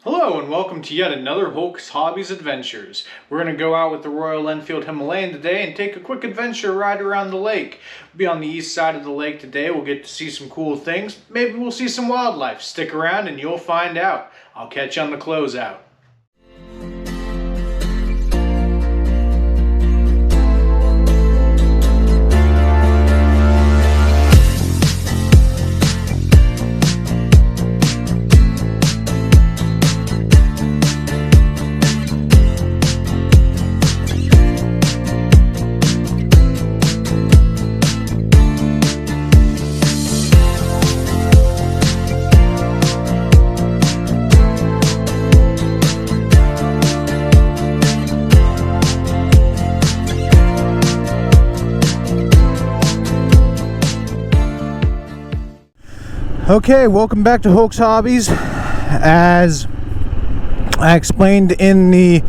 Hello and welcome to yet another Holc's Hobbies Adventures. We're going to go out with the Royal Enfield Himalayan today and take a quick adventure ride around the lake. We'll be on the east side of the lake today. We'll get to see some cool things. Maybe we'll see some wildlife. Stick around and you'll find out. I'll catch you on the closeout. Okay, welcome back to Holc's Hobbies. As I explained in the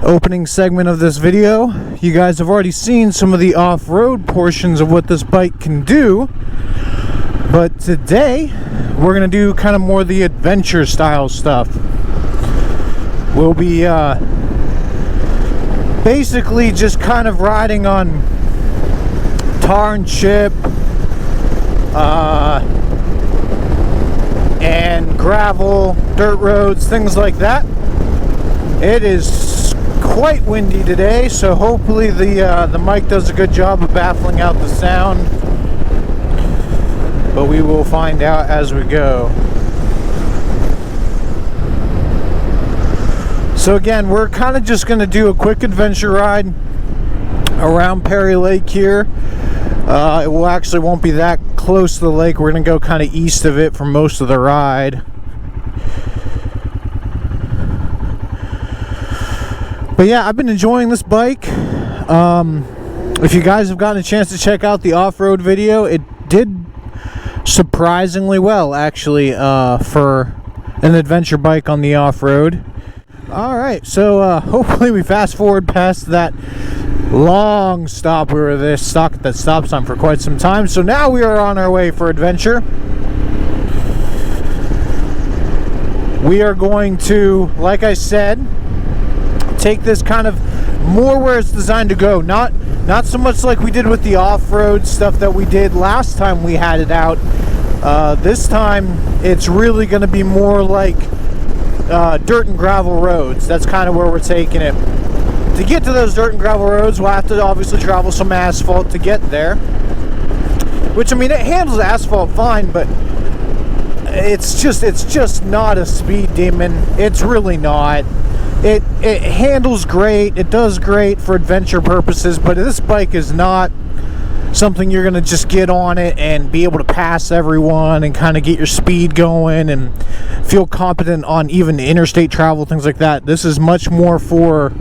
opening segment of this video, you guys have already seen some of the off-road portions of what this bike can do, but today we're going to do kind of more the adventure style stuff. We'll be basically just kind of riding on tar and chip, and gravel, dirt roads, things like that. It is quite windy today, so hopefully the mic does a good job of baffling out the sound, but we will find out as we go. So again, we're kind of just going to do a quick adventure ride around Perry Lake here. It won't be that close to the lake. We're going to go kind of east of it for most of the ride. But yeah, I've been enjoying this bike. If you guys have gotten a chance to check out the off-road video, it did surprisingly well, actually, for an adventure bike on the off-road. Alright, so hopefully we fast forward past that long stop. We were stuck at that stop sign for quite some time, so now we are on our way for adventure. We are going to, like I said, take this kind of more where it's designed to go, not so much like we did with the off-road stuff that we did last time we had it out. This time it's really going to be more like dirt and gravel roads. That's kind of where we're taking it. To get to those dirt and gravel roads, we'll have to obviously travel some asphalt to get there. Which, I mean, it handles asphalt fine, but it's just not a speed demon. It's really not. It handles great. It does great for adventure purposes, but this bike is not something you're going to just get on it and be able to pass everyone and kind of get your speed going and feel competent on even interstate travel, things like that. This is much more for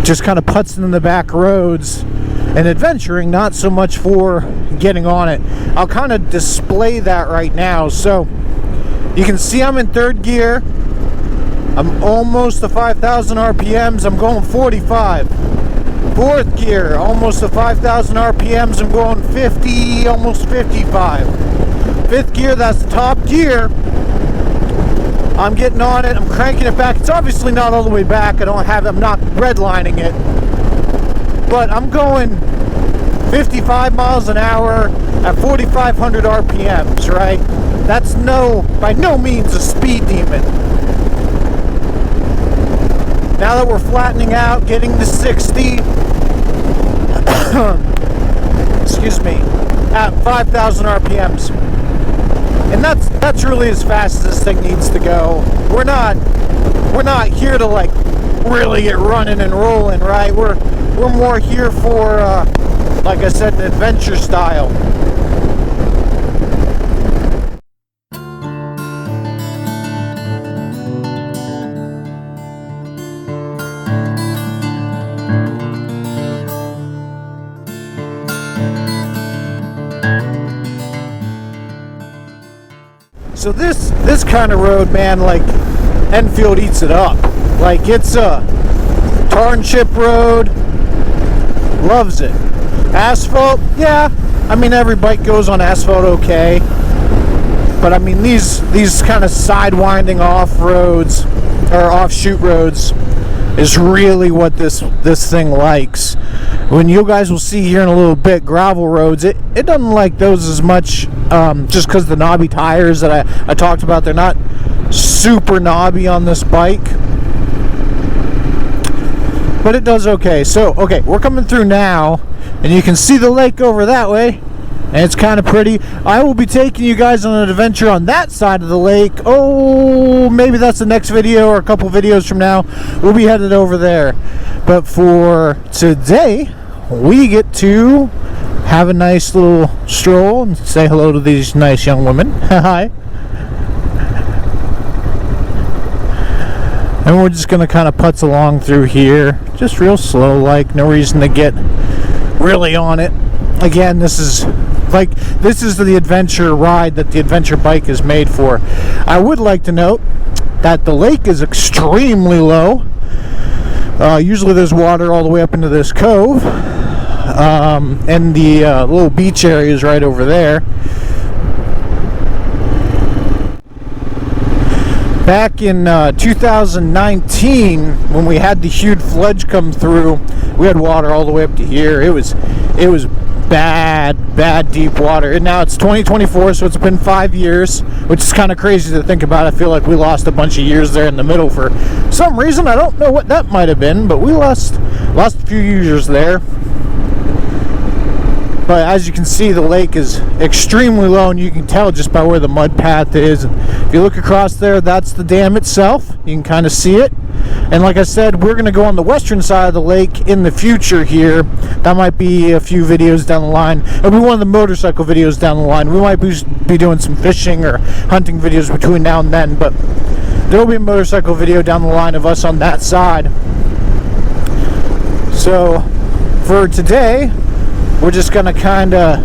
just kind of putzing in the back roads and adventuring, not so much for getting on it. I'll kind of display that right now. So you can see I'm in third gear. I'm almost to 5,000 RPMs. I'm going 45. Fourth gear, almost to 5,000 RPMs. I'm going 50, almost 55. Fifth gear, that's the top gear. I'm getting on it, I'm cranking it back. It's obviously not all the way back. I'm not redlining it. But I'm going 55 miles an hour at 4,500 RPMs, right? That's by no means a speed demon. Now that we're flattening out, getting to 60, excuse me, at 5,000 RPMs. And that's really as fast as this thing needs to go. We're not here to like really get running and rolling, right? We're more here for like I said, an adventure style. So this kind of road, man, like Enfield eats it up. Like, it's a tar and chip road. Loves it. Asphalt, yeah. I mean, every bike goes on asphalt okay. But I mean, these kind of sidewinding off roads or offshoot roads is really what this thing likes. When you guys will see here in a little bit, gravel roads, it doesn't like those as much, just because the knobby tires that I talked about, they're not super knobby on this bike, but it does okay. So okay, we're coming through now, and you can see the lake over that way, and it's kind of pretty. I will be taking you guys on an adventure on that side of the lake. Oh, maybe that's the next video or a couple videos from now. We'll be headed over there. But for today, we get to have a nice little stroll and say hello to these nice young women. Hi. And we're just going to kind of putz along through here. Just real slow, like, no reason to get really on it. Again, this is the adventure ride that the adventure bike is made for. I would like to note that the lake is extremely low. Usually there's water all the way up into this cove, and the little beach area is right over there. Back in 2019, when we had the huge flood come through, we had water all the way up to here. It was bad deep water. And now it's 2024, so it's been 5 years, which is kind of crazy to think about. I feel like we lost a bunch of years there in the middle for some reason. I don't know what that might have been, but we lost a few years there. But as you can see, the lake is extremely low, and you can tell just by where the mud path is. If you look across there, that's the dam itself. You can kind of see it. And like I said, we're going to go on the western side of the lake in the future here. That might be a few videos down the line. It'll be one of the motorcycle videos down the line. We might be doing some fishing or hunting videos between now and then, but there will be a motorcycle video down the line of us on that side. So for today, we're just going to kind of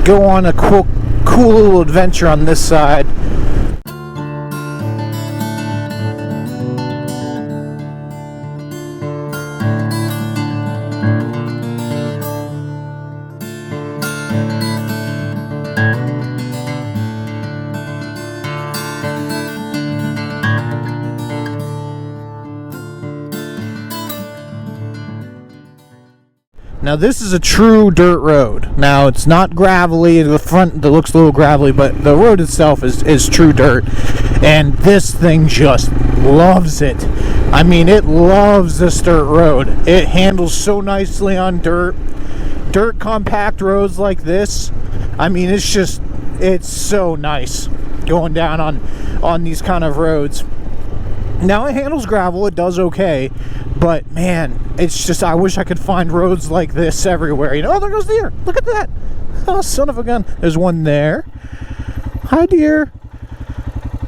go on a cool little adventure on this side. Now this is a true dirt road. Now it's not gravelly. The front that looks a little gravelly, but the road itself is true dirt. And this thing just loves it. I mean, it loves this dirt road. It handles so nicely on dirt compact roads like this. I mean, it's so nice going down on these kind of roads. Now it handles gravel, it does okay, but man, it's just, I wish I could find roads like this everywhere. You know, oh, there goes deer. Look at that. Oh, son of a gun. There's one there. Hi, deer.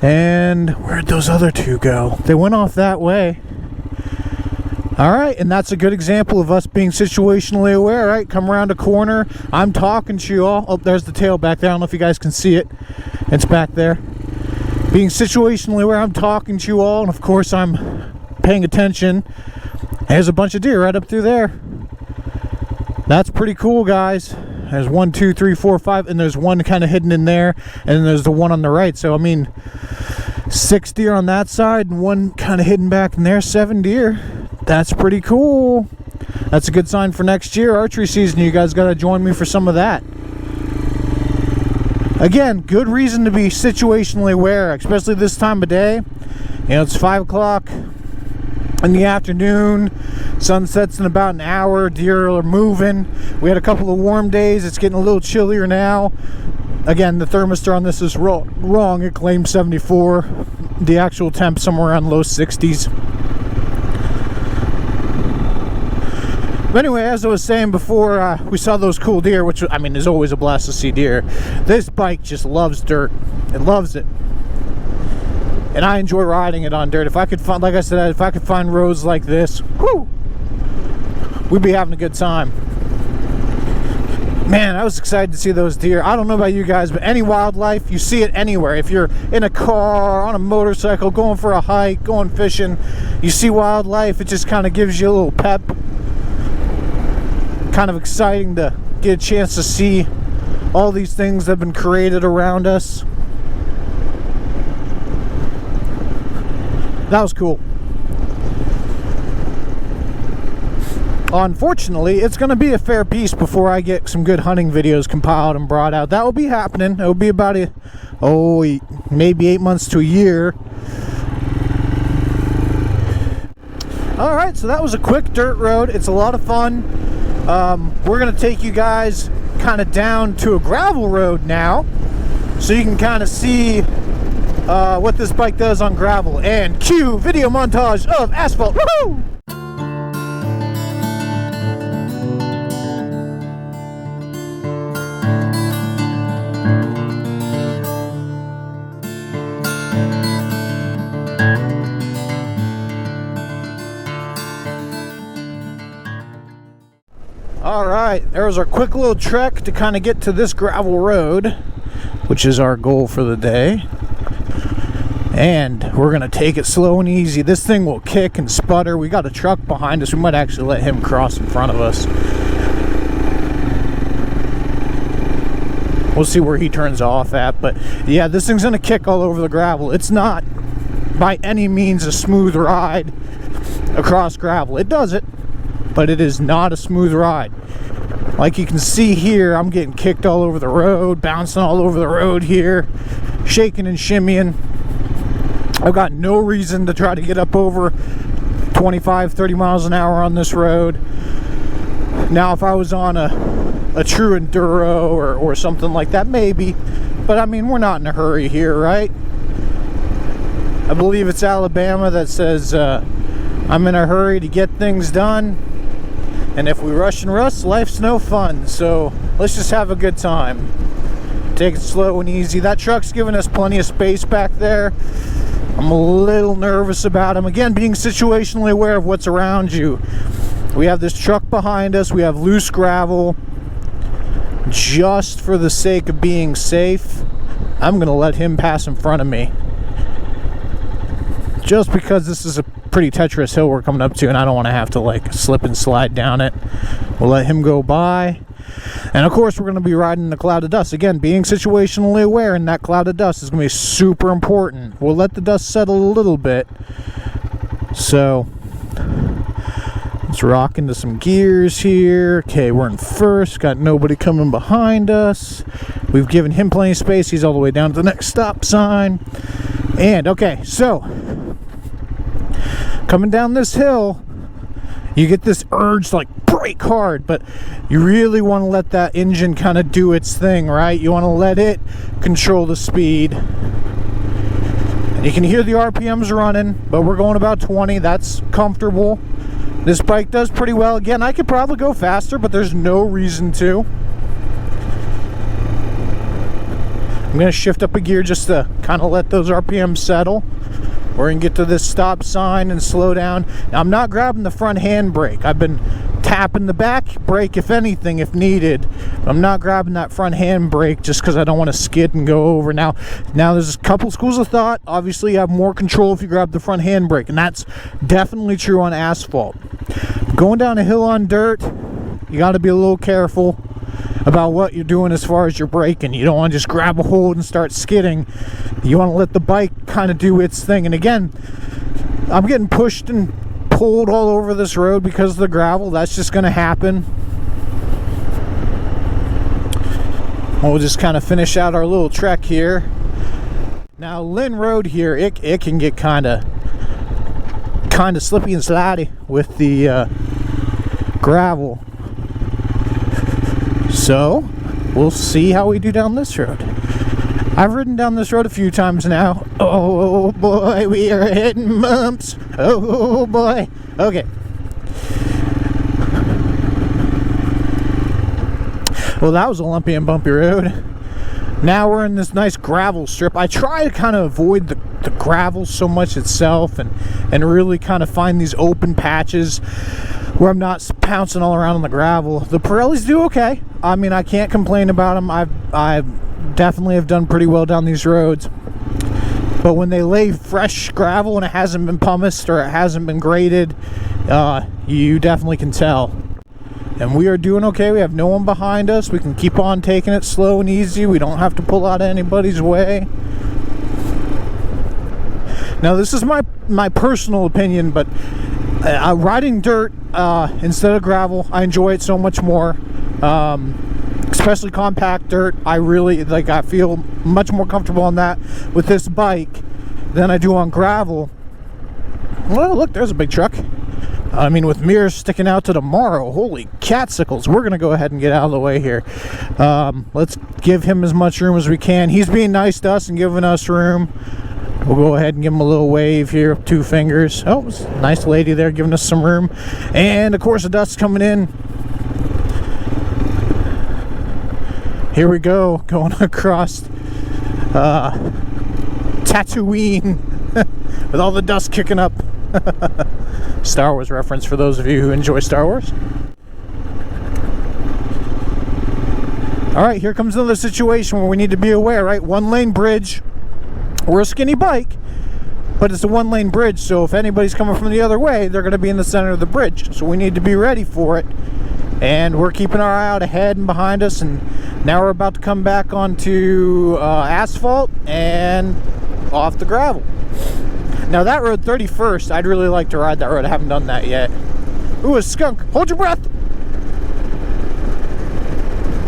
And where'd those other two go? They went off that way. All right, and that's a good example of us being situationally aware. All right, come around a corner. I'm talking to you all. Oh, there's the tail back there. I don't know if you guys can see it. It's back there. Being situationally aware, I'm talking to you all, and of course I'm paying attention. There's a bunch of deer right up through there. That's pretty cool, guys. There's 1, 2, 3, 4, 5, and there's one kind of hidden in there, and then there's the one on the right. So I mean, 6 deer on that side and one kind of hidden back in there. 7 deer. That's pretty cool. That's a good sign for next year, archery season. You guys got to join me for some of that. Again, good reason to be situationally aware, especially this time of day. You know, it's 5 o'clock in the afternoon. Sun sets in about an hour. Deer are moving. We had a couple of warm days. It's getting a little chillier now. Again, the thermistor on this is wrong. It claims 74. The actual temp somewhere around low 60s. But anyway, as I was saying before, we saw those cool deer, which, I mean, is always a blast to see deer. This bike just loves dirt. It loves it. And I enjoy riding it on dirt. If I could find, like I said, if I could find roads like this, whoo, we'd be having a good time. Man, I was excited to see those deer. I don't know about you guys, but any wildlife, you see it anywhere. If you're in a car, on a motorcycle, going for a hike, going fishing, you see wildlife, it just kind of gives you a little pep. Kind of exciting to get a chance to see all these things that have been created around us. That was cool. Unfortunately, it's going to be a fair piece before I get some good hunting videos compiled and brought out. That will be happening. It will be about maybe 8 months to a year. Alright, so that was a quick dirt road. It's a lot of fun. We're going to take you guys kind of down to a gravel road now, so you can kind of see what this bike does on gravel. And cue video montage of asphalt. Woohoo! Alright, there was our quick little trek to kind of get to this gravel road, which is our goal for the day. And we're going to take it slow and easy. This thing will kick and sputter. We got a truck behind us. We might actually let him cross in front of us. We'll see where he turns off at. But yeah, this thing's going to kick all over the gravel. It's not by any means a smooth ride across gravel. It does it, but it is not a smooth ride. Like you can see here, I'm getting kicked all over the road, bouncing all over the road here, shaking and shimmying. I've got no reason to try to get up over 25, 30 miles an hour on this road. Now, if I was on a true enduro or something like that, maybe. But I mean, we're not in a hurry here, right? I believe it's Alabama that says, I'm in a hurry to get things done. And if we rush and rust, life's no fun. So let's just have a good time. Take it slow and easy. That truck's giving us plenty of space back there. I'm a little nervous about him. Again, being situationally aware of what's around you. We have this truck behind us. We have loose gravel. Just for the sake of being safe, I'm going to let him pass in front of me. Just because this is a pretty treacherous hill we're coming up to, and I don't want to have to like slip and slide down it. We'll let him go by. And of course, we're going to be riding in the cloud of dust. Again, being situationally aware in that cloud of dust is going to be super important. We'll let the dust settle a little bit. So let's rock into some gears here. Okay, we're in first. Got nobody coming behind us. We've given him plenty of space. He's all the way down to the next stop sign. And okay, so coming down this hill, you get this urge to like brake hard, but you really want to let that engine kind of do its thing, right? You want to let it control the speed. And you can hear the RPMs running, but we're going about 20. That's comfortable. This bike does pretty well. Again, I could probably go faster, but there's no reason to. I'm going to shift up a gear just to kind of let those RPMs settle. We're going to get to this stop sign and slow down. Now, I'm not grabbing the front handbrake. I've been tapping the back brake, if anything, if needed. But I'm not grabbing that front handbrake just because I don't want to skid and go over. Now, there's a couple schools of thought. Obviously, you have more control if you grab the front handbrake, and that's definitely true on asphalt. Going down a hill on dirt, you got to be a little careful about what you're doing as far as your braking. You don't want to just grab a hold and start skidding. You want to let the bike kind of do its thing. And again, I'm getting pushed and pulled all over this road because of the gravel. That's just going to happen. We'll just kind of finish out our little trek here. Now, Lynn Road here, it can get kind of slippy and slidey with the gravel. So, we'll see how we do down this road. I've ridden down this road a few times now. Oh boy, we are hitting bumps. Oh boy. Okay. Well, that was a lumpy and bumpy road. Now we're in this nice gravel strip. I try to kind of avoid the gravel so much itself and really kind of find these open patches where I'm not pouncing all around on the gravel. The Pirellis do okay. I mean, I can't complain about them. I definitely have done pretty well down these roads. But when they lay fresh gravel and it hasn't been pumice or it hasn't been graded, you definitely can tell. and we are doing okay. We have no one behind us. We can keep on taking it slow and easy. We don't have to pull out of anybody's way. Now, this is my personal opinion, but riding dirt instead of gravel, I enjoy it so much more. Especially compact dirt. I really I feel much more comfortable on that with this bike than I do on gravel. Well, look, there's a big truck. I mean, with mirrors sticking out to tomorrow, holy catsicles. We're gonna go ahead and get out of the way here. Let's give him as much room as we can. He's being nice to us and giving us room. We'll go ahead and give him a little wave here, 2 fingers. Oh, nice lady there giving us some room. And of course the dust's coming in. Here we go, going across Tatooine with all the dust kicking up. Star Wars reference for those of you who enjoy Star Wars. Alright, here comes another situation where we need to be aware, right? 1-lane bridge. We're a skinny bike, but it's a 1-lane bridge, so if anybody's coming from the other way, they're going to be in the center of the bridge. So we need to be ready for it. And we're keeping our eye out ahead and behind us, and now we're about to come back onto asphalt and off the gravel. Now that road, 31st, I'd really like to ride that road. I haven't done that yet. Ooh, a skunk. Hold your breath.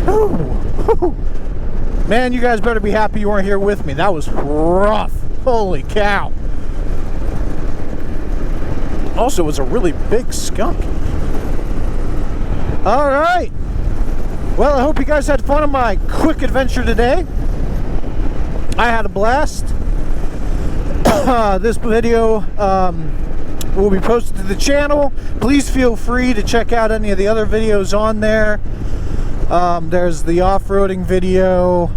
Ooh. Man, you guys better be happy you weren't here with me. That was rough. Holy cow. Also, it was a really big skunk. All right. Well, I hope you guys had fun on my quick adventure today. I had a blast. This video will be posted to the channel. Please feel free to check out any of the other videos on there. There's the off-roading video,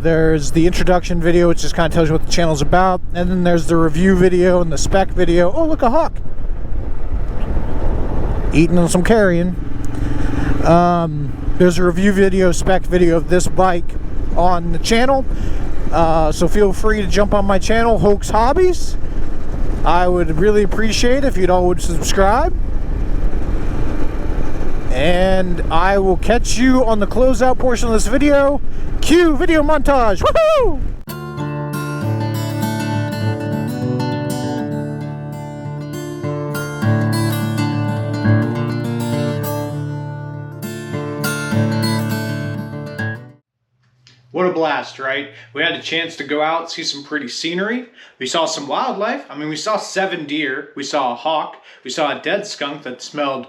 there's the introduction video, which just kind of tells you what the channel's about, and then there's the review video and the spec video. Oh, look, a hawk eating on some carrion. There's a review video, spec video of this bike on the channel, so feel free to jump on my channel, Holc's Hobbies. I would really appreciate it if you'd all would subscribe. And I will catch you on the closeout portion of this video. Cue video montage. Woohoo! What a blast, right? We had a chance to go out, see some pretty scenery. We saw some wildlife. I mean, we saw 7 deer. We saw a hawk. We saw a dead skunk that smelled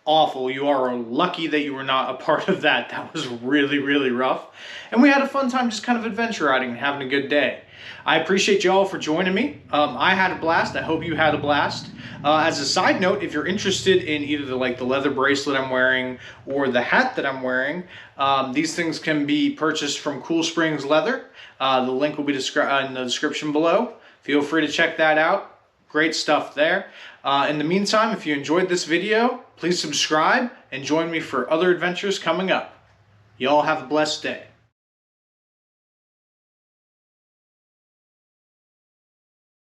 awful. You are lucky that you were not a part of that. That was really, really rough. And we had a fun time just kind of adventure riding and having a good day. I appreciate you all for joining me. I had a blast. I hope you had a blast. As a side note, if you're interested in either the leather bracelet I'm wearing or the hat that I'm wearing, these things can be purchased from Cool Springs Leather. The link will be in the description below. Feel free to check that out. Great stuff there. In the meantime, if you enjoyed this video, please subscribe and join me for other adventures coming up. Y'all have a blessed day.